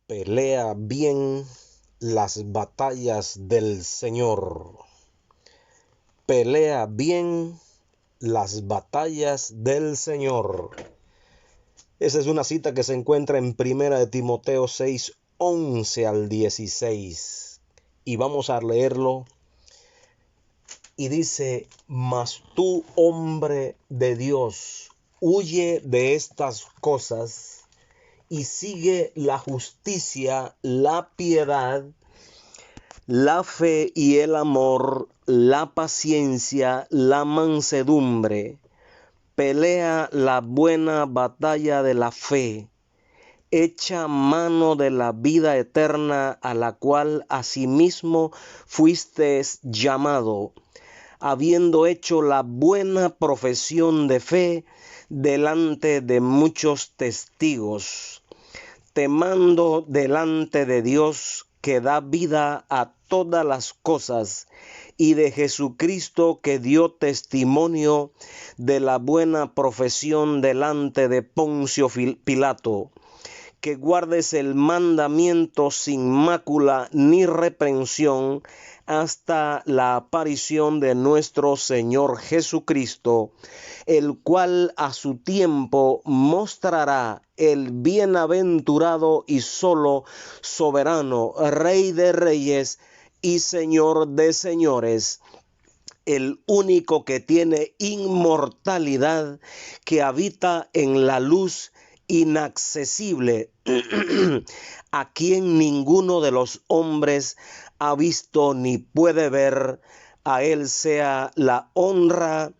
Pelea bien las batallas del Señor. Pelea bien las batallas del Señor. Esa es una cita que se encuentra en 1 de Timoteo 6, 11 al 16. Y vamos a leerlo. Y dice: mas tú, hombre de Dios, huye de estas cosas y sigue la justicia, la piedad, la fe y el amor, la paciencia, la mansedumbre. Pelea la buena batalla de la fe. Echa mano de la vida eterna, a la cual asimismo fuisteis llamado, habiendo hecho la buena profesión de fe delante de muchos testigos. Te mando delante de Dios, que da vida a todas las cosas, y de Jesucristo, que dio testimonio de la buena profesión delante de Poncio Pilato, que guardes el mandamiento sin mácula ni reprensión hasta la aparición de nuestro Señor Jesucristo, el cual a su tiempo mostrará el bienaventurado y solo soberano, Rey de reyes y Señor de señores, el único que tiene inmortalidad, que habita en la luz inaccesible, a quien ninguno de los hombres ha visto ni puede ver. A él sea la honra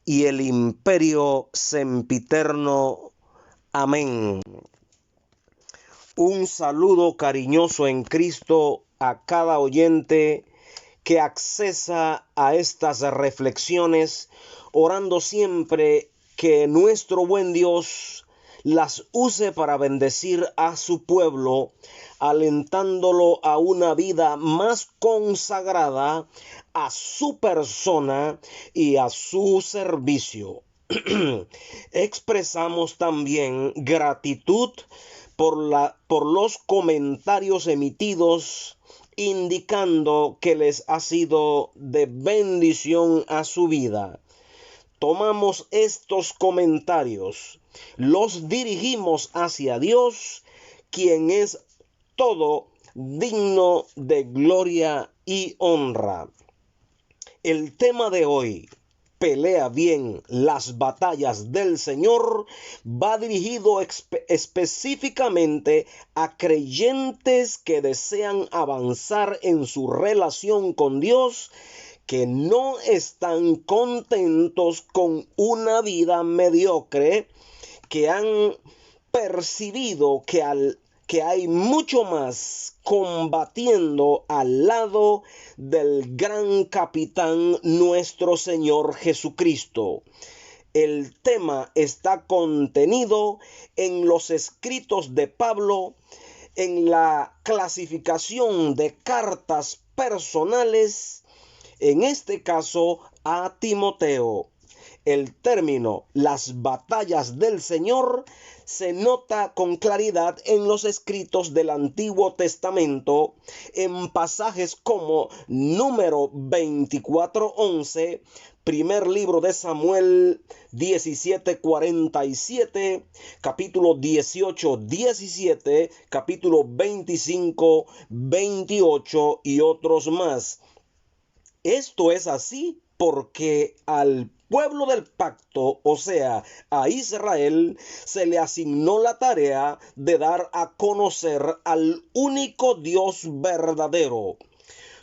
y el imperio sempiterno. Amén. Un saludo cariñoso en Cristo a cada oyente que accesa a estas reflexiones, orando siempre que nuestro buen Dios las use para bendecir a su pueblo, alentándolo a una vida más consagrada a su persona y a su servicio. Expresamos también gratitud por los comentarios emitidos, indicando que les ha sido de bendición a su vida. Tomamos estos comentarios, los dirigimos hacia Dios, quien es todo digno de gloria y honra. El tema de hoy: pelea bien las batallas del Señor, va dirigido específicamente a creyentes que desean avanzar en su relación con Dios, que no están contentos con una vida mediocre, que han percibido que hay mucho más combatiendo al lado del gran capitán, nuestro Señor Jesucristo. El tema está contenido en los escritos de Pablo, en la clasificación de cartas personales, en este caso a Timoteo. El término las batallas del Señor se nota con claridad en los escritos del Antiguo Testamento, en pasajes como número 24:11, primer libro de Samuel 17:47, capítulo 18:17, capítulo 25:28 y otros más. Esto es así porque al pueblo del pacto, o sea, a Israel, se le asignó la tarea de dar a conocer al único Dios verdadero,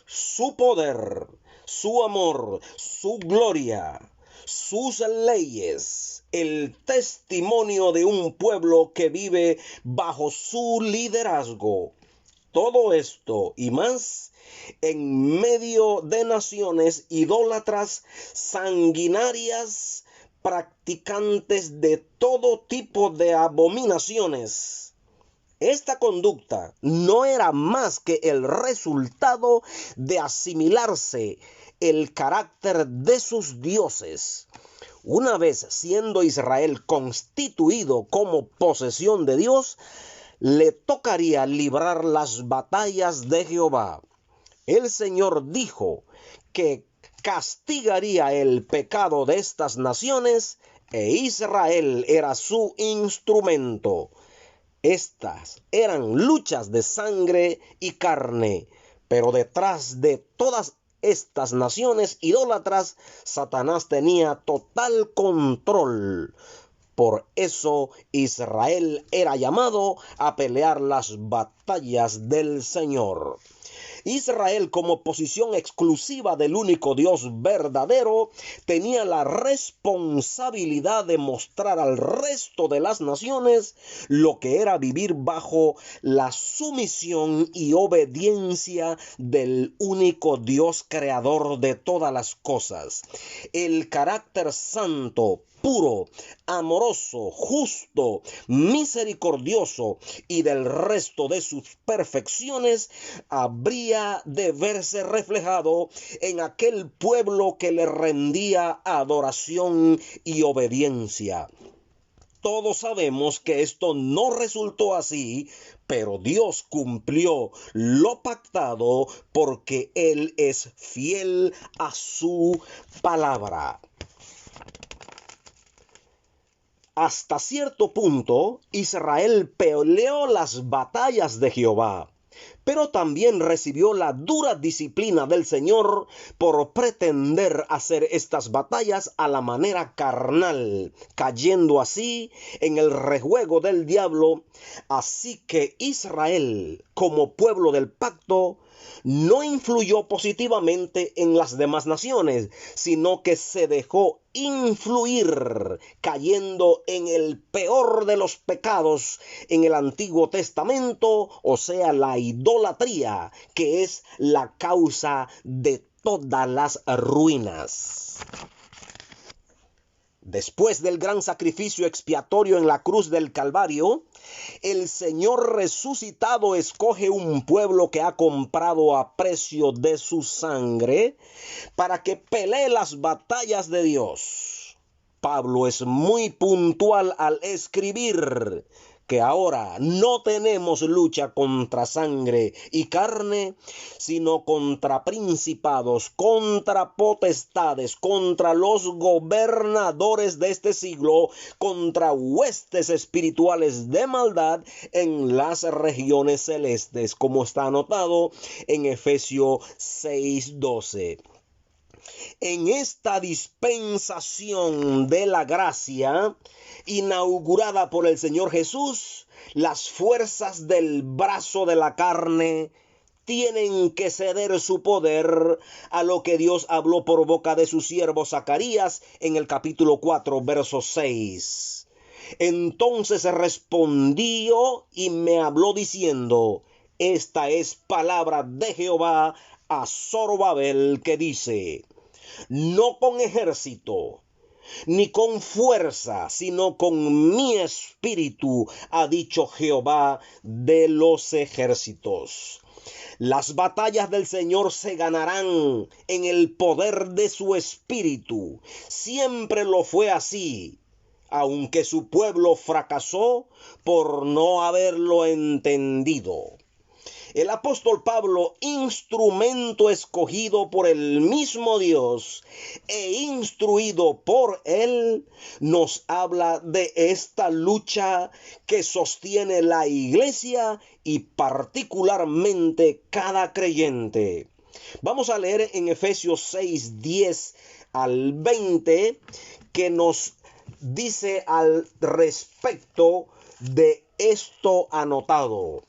su poder, su amor, su gloria, sus leyes, el testimonio de un pueblo que vive bajo su liderazgo. Todo esto y más en medio de naciones idólatras, sanguinarias, practicantes de todo tipo de abominaciones. Esta conducta no era más que el resultado de asimilarse el carácter de sus dioses. Una vez siendo Israel constituido como posesión de Dios, le tocaría librar las batallas de Jehová. El Señor dijo que castigaría el pecado de estas naciones e Israel era su instrumento. Estas eran luchas de sangre y carne, pero detrás de todas estas naciones idólatras, Satanás tenía total control. Por eso Israel era llamado a pelear las batallas del Señor. Israel, como posición exclusiva del único Dios verdadero, tenía la responsabilidad de mostrar al resto de las naciones lo que era vivir bajo la sumisión y obediencia del único Dios creador de todas las cosas. El carácter santo, puro, amoroso, justo, misericordioso y del resto de sus perfecciones habría de verse reflejado en aquel pueblo que le rendía adoración y obediencia. Todos sabemos que esto no resultó así, pero Dios cumplió lo pactado porque Él es fiel a su palabra. Hasta cierto punto, Israel peleó las batallas de Jehová, pero también recibió la dura disciplina del Señor por pretender hacer estas batallas a la manera carnal, cayendo así en el rejuego del diablo. Así que Israel, como pueblo del pacto, no influyó positivamente en las demás naciones, sino que se dejó influir, cayendo en el peor de los pecados en el Antiguo Testamento, o sea, la idolatría, que es la causa de todas las ruinas. Después del gran sacrificio expiatorio en la cruz del Calvario, el Señor resucitado escoge un pueblo que ha comprado a precio de su sangre para que pelee las batallas de Dios. Pablo es muy puntual al escribir que ahora no tenemos lucha contra sangre y carne, sino contra principados, contra potestades, contra los gobernadores de este siglo, contra huestes espirituales de maldad en las regiones celestes, como está anotado en Efesios 6:12. En esta dispensación de la gracia inaugurada por el Señor Jesús, las fuerzas del brazo de la carne tienen que ceder su poder a lo que Dios habló por boca de su siervo Zacarías en el capítulo 4, verso 6. Entonces respondió y me habló diciendo: esta es palabra de Jehová a Zorobabel, que dice: no con ejército, ni con fuerza, sino con mi espíritu, ha dicho Jehová de los ejércitos. Las batallas del Señor se ganarán en el poder de su espíritu. Siempre lo fue así, aunque su pueblo fracasó por no haberlo entendido. El apóstol Pablo, instrumento escogido por el mismo Dios e instruido por él, nos habla de esta lucha que sostiene la iglesia y particularmente cada creyente. Vamos a leer en Efesios 6:10 al 20 que nos dice al respecto de esto anotado.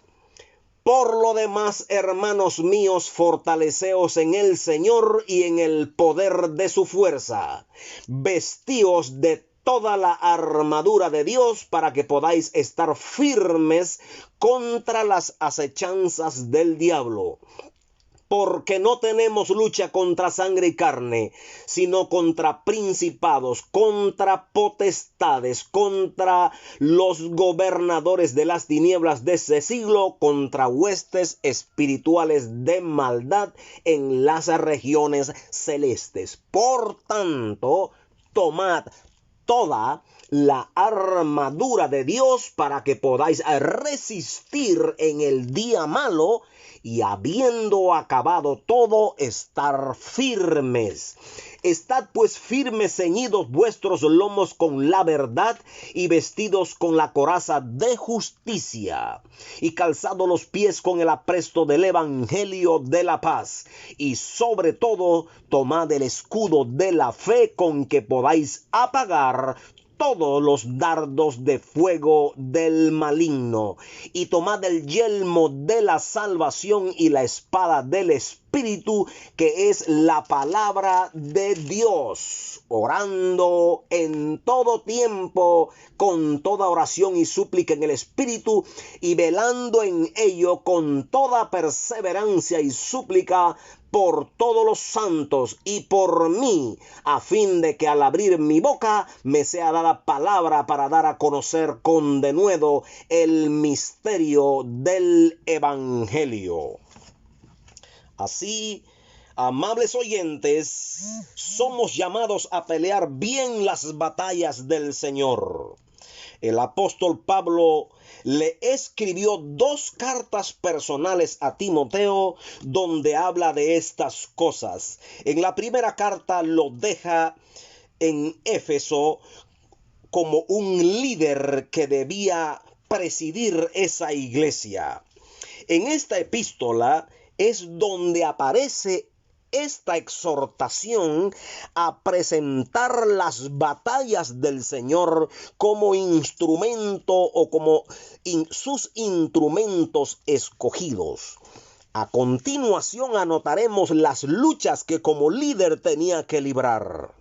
Por lo demás, hermanos míos, fortaleceos en el Señor y en el poder de su fuerza. Vestíos de toda la armadura de Dios para que podáis estar firmes contra las acechanzas del diablo. Porque no tenemos lucha contra sangre y carne, sino contra principados, contra potestades, contra los gobernadores de las tinieblas de ese siglo, contra huestes espirituales de maldad en las regiones celestes. Por tanto, tomad toda la armadura de Dios para que podáis resistir en el día malo y habiendo acabado todo, estar firmes. Estad pues firmes, ceñidos vuestros lomos con la verdad y vestidos con la coraza de justicia y calzados los pies con el apresto del evangelio de la paz y sobre todo tomad el escudo de la fe con que podáis apagar todos los dardos de fuego del maligno, y tomad el yelmo de la salvación y la espada del Espíritu, que es la palabra de Dios, orando en todo tiempo con toda oración y súplica en el Espíritu, y velando en ello con toda perseverancia y súplica por todos los santos y por mí, a fin de que al abrir mi boca me sea dada palabra para dar a conocer con denuedo el misterio del evangelio. Así, amables oyentes, somos llamados a pelear bien las batallas del Señor. El apóstol Pablo le escribió 2 cartas personales a Timoteo donde habla de estas cosas. En la primera carta lo deja en Éfeso como un líder que debía presidir esa iglesia. En esta epístola es donde aparece esta exhortación a presentar las batallas del Señor como instrumento o como sus instrumentos escogidos. A continuación anotaremos las luchas que como líder tenía que librar.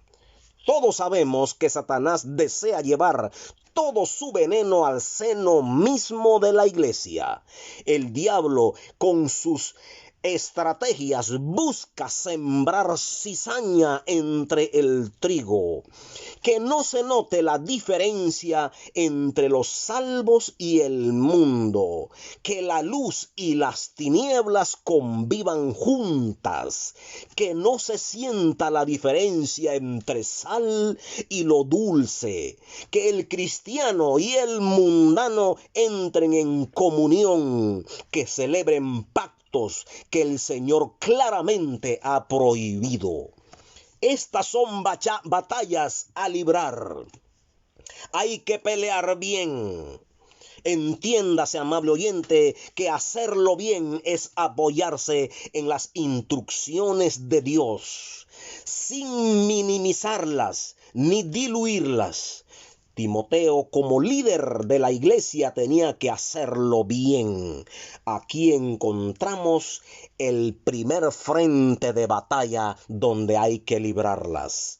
Todos sabemos que Satanás desea llevar todo su veneno al seno mismo de la iglesia. El diablo, con sus estrategias, busca sembrar cizaña entre el trigo, que no se note la diferencia entre los salvos y el mundo, que la luz y las tinieblas convivan juntas, que no se sienta la diferencia entre sal y lo dulce, que el cristiano y el mundano entren en comunión, que celebren pactos que el Señor claramente ha prohibido. Estas son batallas a librar. Hay que pelear bien. Entiéndase, amable oyente, que hacerlo bien es apoyarse en las instrucciones de Dios, sin minimizarlas ni diluirlas. Timoteo, como líder de la iglesia, tenía que hacerlo bien. Aquí encontramos el primer frente de batalla donde hay que librarlas.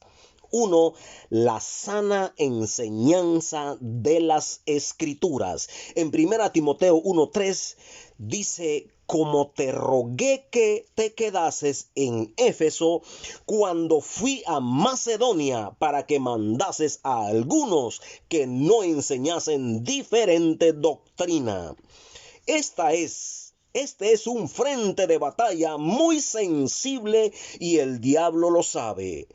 1. La sana enseñanza de las Escrituras. En 1 Timoteo 1:3 dice: como te rogué que te quedases en Éfeso cuando fui a Macedonia, para que mandases a algunos que no enseñasen diferente doctrina. Este es un frente de batalla muy sensible y el diablo lo sabe.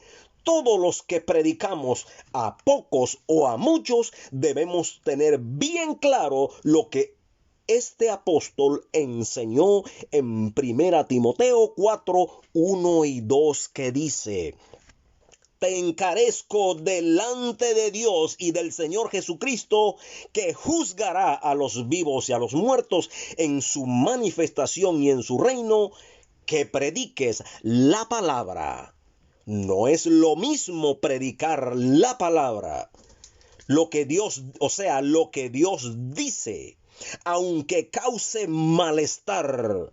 Todos los que predicamos, a pocos o a muchos, debemos tener bien claro lo que este apóstol enseñó en 1 Timoteo 4:1 y 2, que dice: te encarezco delante de Dios y del Señor Jesucristo, que juzgará a los vivos y a los muertos en su manifestación y en su reino, que prediques la palabra. No es lo mismo predicar la palabra, lo que Dios dice, aunque cause malestar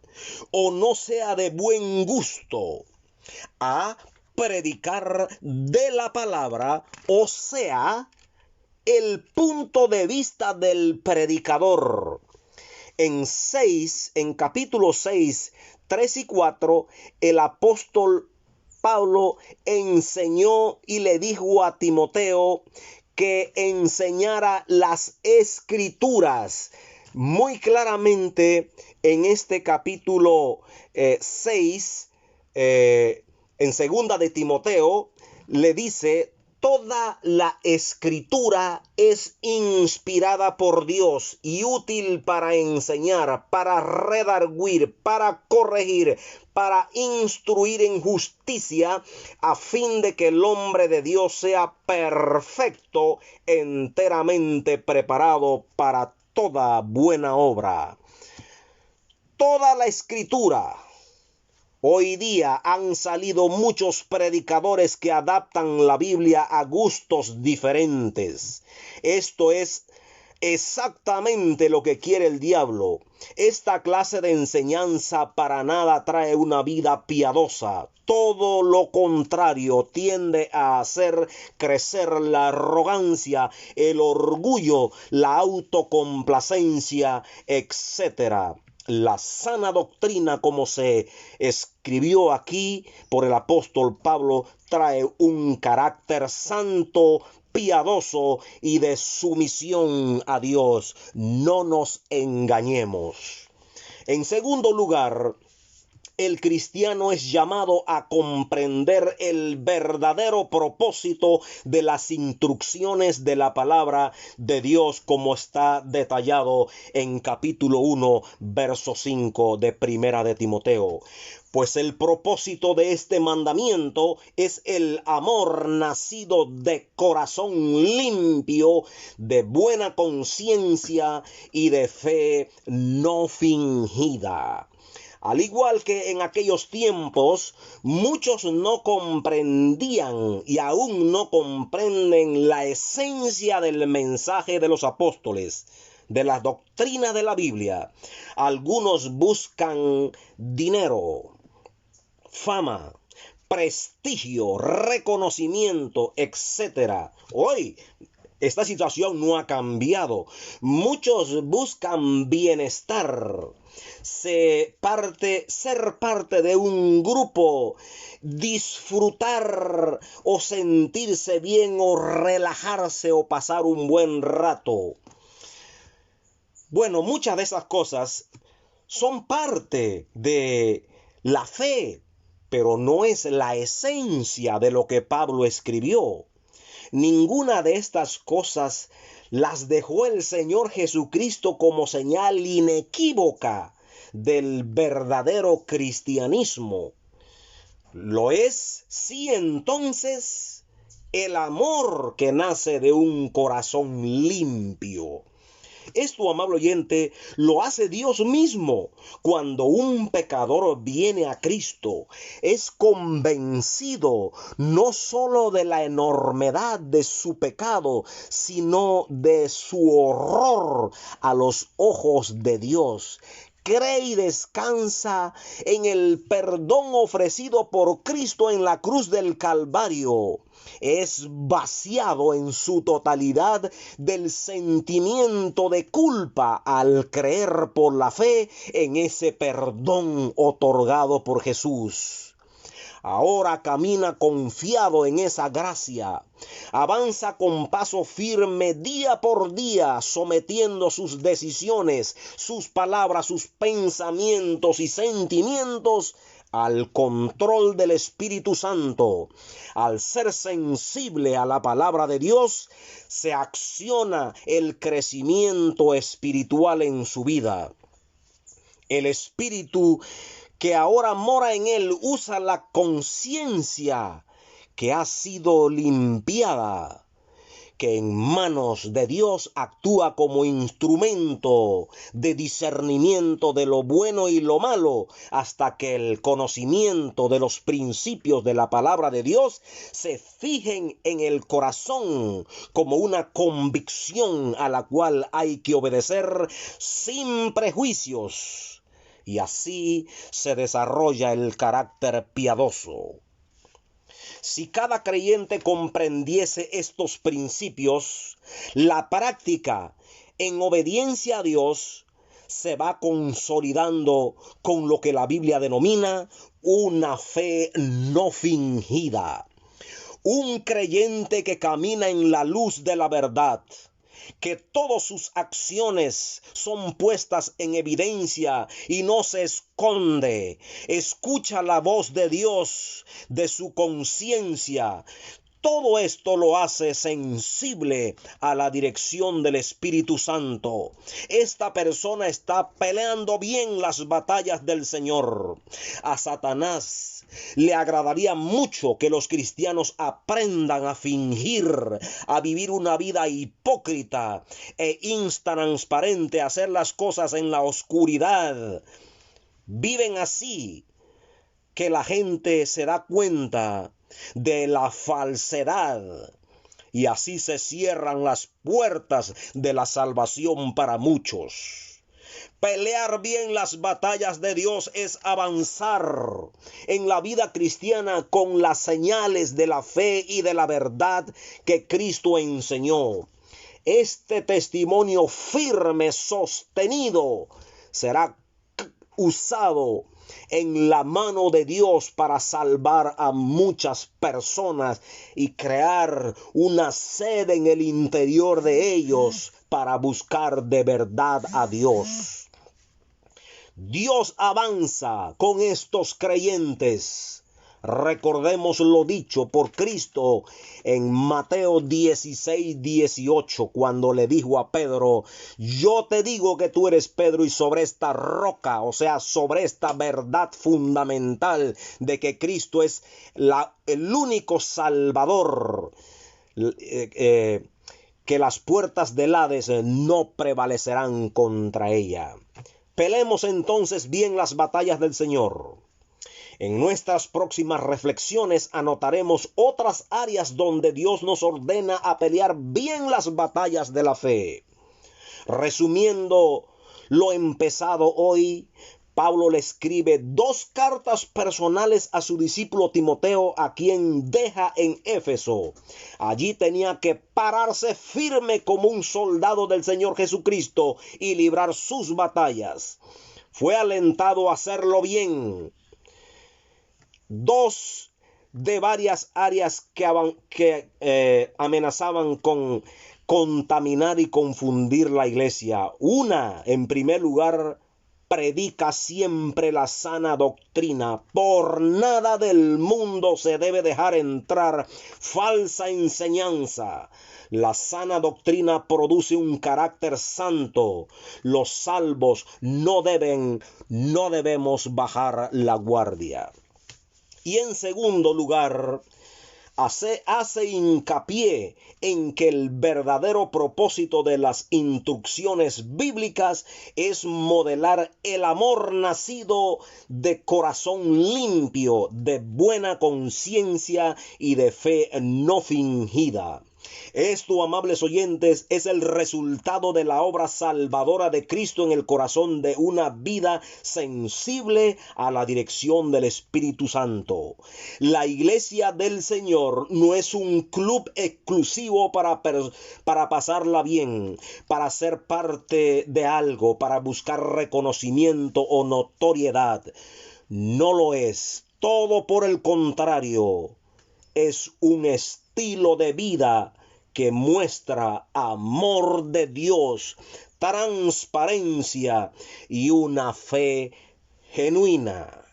o no sea de buen gusto, a predicar de la palabra, o sea, el punto de vista del predicador. En capítulo 6, 3 y 4, el apóstol Pablo enseñó y le dijo a Timoteo que enseñara las Escrituras. Muy claramente en este capítulo 6, en segunda de Timoteo, le dice: Toda la escritura es inspirada por Dios y útil para enseñar, para redarguir, para corregir, para instruir en justicia, a fin de que el hombre de Dios sea perfecto, enteramente preparado para toda buena obra. Toda la escritura. Hoy día han salido muchos predicadores que adaptan la Biblia a gustos diferentes. Esto es exactamente lo que quiere el diablo. Esta clase de enseñanza para nada trae una vida piadosa. Todo lo contrario, tiende a hacer crecer la arrogancia, el orgullo, la autocomplacencia, etc. La sana doctrina, como se escribió aquí por el apóstol Pablo, trae un carácter santo, piadoso y de sumisión a Dios. No nos engañemos. En segundo lugar, el cristiano es llamado a comprender el verdadero propósito de las instrucciones de la palabra de Dios, como está detallado en capítulo 1, verso 5 de Primera de Timoteo. Pues el propósito de este mandamiento es el amor nacido de corazón limpio, de buena conciencia y de fe no fingida. Al igual que en aquellos tiempos, muchos no comprendían y aún no comprenden la esencia del mensaje de los apóstoles, de las doctrinas de la Biblia. Algunos buscan dinero, fama, prestigio, reconocimiento, etc. Hoy esta situación no ha cambiado. Muchos buscan bienestar, ser parte de un grupo, disfrutar o sentirse bien o relajarse o pasar un buen rato. Bueno, muchas de esas cosas son parte de la fe, pero no es la esencia de lo que Pablo escribió. Ninguna de estas cosas las dejó el Señor Jesucristo como señal inequívoca del verdadero cristianismo. Lo es, sí, entonces, el amor que nace de un corazón limpio. Esto, amable oyente, lo hace Dios mismo. Cuando un pecador viene a Cristo, es convencido no solo de la enormidad de su pecado, sino de su horror a los ojos de Dios. Cree y descansa en el perdón ofrecido por Cristo en la cruz del Calvario. Es vaciado en su totalidad del sentimiento de culpa al creer por la fe en ese perdón otorgado por Jesús. Ahora camina confiado en esa gracia. Avanza con paso firme día por día, sometiendo sus decisiones, sus palabras, sus pensamientos y sentimientos al control del Espíritu Santo. Al ser sensible a la palabra de Dios, se acciona el crecimiento espiritual en su vida. El Espíritu que ahora mora en él usa la conciencia que ha sido limpiada, que en manos de Dios actúa como instrumento de discernimiento de lo bueno y lo malo, hasta que el conocimiento de los principios de la palabra de Dios se fijen en el corazón como una convicción a la cual hay que obedecer sin prejuicios. Y así se desarrolla el carácter piadoso. Si cada creyente comprendiese estos principios, la práctica en obediencia a Dios se va consolidando con lo que la Biblia denomina una fe no fingida. Un creyente que camina en la luz de la verdad, que todas sus acciones son puestas en evidencia y no se esconde. Escucha la voz de Dios, de su conciencia. Todo esto lo hace sensible a la dirección del Espíritu Santo. Esta persona está peleando bien las batallas del Señor. A Satanás le agradaría mucho que los cristianos aprendan a fingir, a vivir una vida hipócrita e intransparente, a hacer las cosas en la oscuridad. Viven así que la gente se da cuenta de la falsedad y así se cierran las puertas de la salvación para muchos. Pelear bien las batallas de Dios es avanzar en la vida cristiana con las señales de la fe y de la verdad que Cristo enseñó. Este testimonio firme, sostenido, será usado en la mano de Dios para salvar a muchas personas y crear una sed en el interior de ellos para buscar de verdad a Dios. Dios avanza con estos creyentes. Recordemos lo dicho por Cristo en Mateo 16:18, cuando le dijo a Pedro: yo te digo que tú eres Pedro, y sobre esta roca, o sea, sobre esta verdad fundamental de que Cristo es el único Salvador, que las puertas del Hades no prevalecerán contra ella. Peleemos entonces bien las batallas del Señor. En nuestras próximas reflexiones anotaremos otras áreas donde Dios nos ordena a pelear bien las batallas de la fe. Resumiendo lo empezado hoy, Pablo le escribe 2 cartas personales a su discípulo Timoteo, a quien deja en Éfeso. Allí tenía que pararse firme como un soldado del Señor Jesucristo y librar sus batallas. Fue alentado a hacerlo bien. 2 de varias áreas que amenazaban con contaminar y confundir la iglesia. Una, en primer lugar, predica siempre la sana doctrina. Por nada del mundo se debe dejar entrar falsa enseñanza. La sana doctrina produce un carácter santo. Los salvos no debemos bajar la guardia. Y en segundo lugar, hace hincapié en que el verdadero propósito de las instrucciones bíblicas es modelar el amor nacido de corazón limpio, de buena conciencia y de fe no fingida. Esto, amables oyentes, es el resultado de la obra salvadora de Cristo en el corazón de una vida sensible a la dirección del Espíritu Santo. La iglesia del Señor no es un club exclusivo para pasarla bien, para ser parte de algo, para buscar reconocimiento o notoriedad. No lo es. Todo por el contrario, es un estilo de vida que muestra amor de Dios, transparencia y una fe genuina.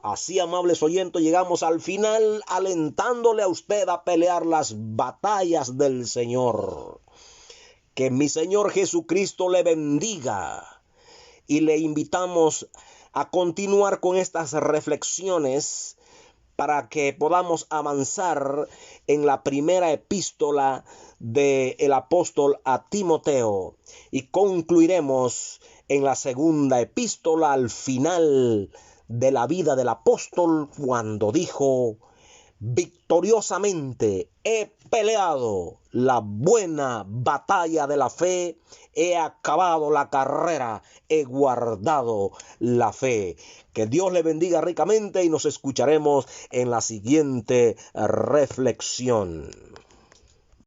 Así, amables oyentes, llegamos al final alentándole a usted a pelear las batallas del Señor. Que mi Señor Jesucristo le bendiga, y le invitamos a continuar con estas reflexiones para que podamos avanzar en la primera epístola del apóstol a Timoteo, y concluiremos en la segunda epístola al final de la vida del apóstol, cuando dijo: victoriosamente he peleado la buena batalla de la fe, he acabado la carrera, he guardado la fe. Que Dios le bendiga ricamente y nos escucharemos en la siguiente reflexión.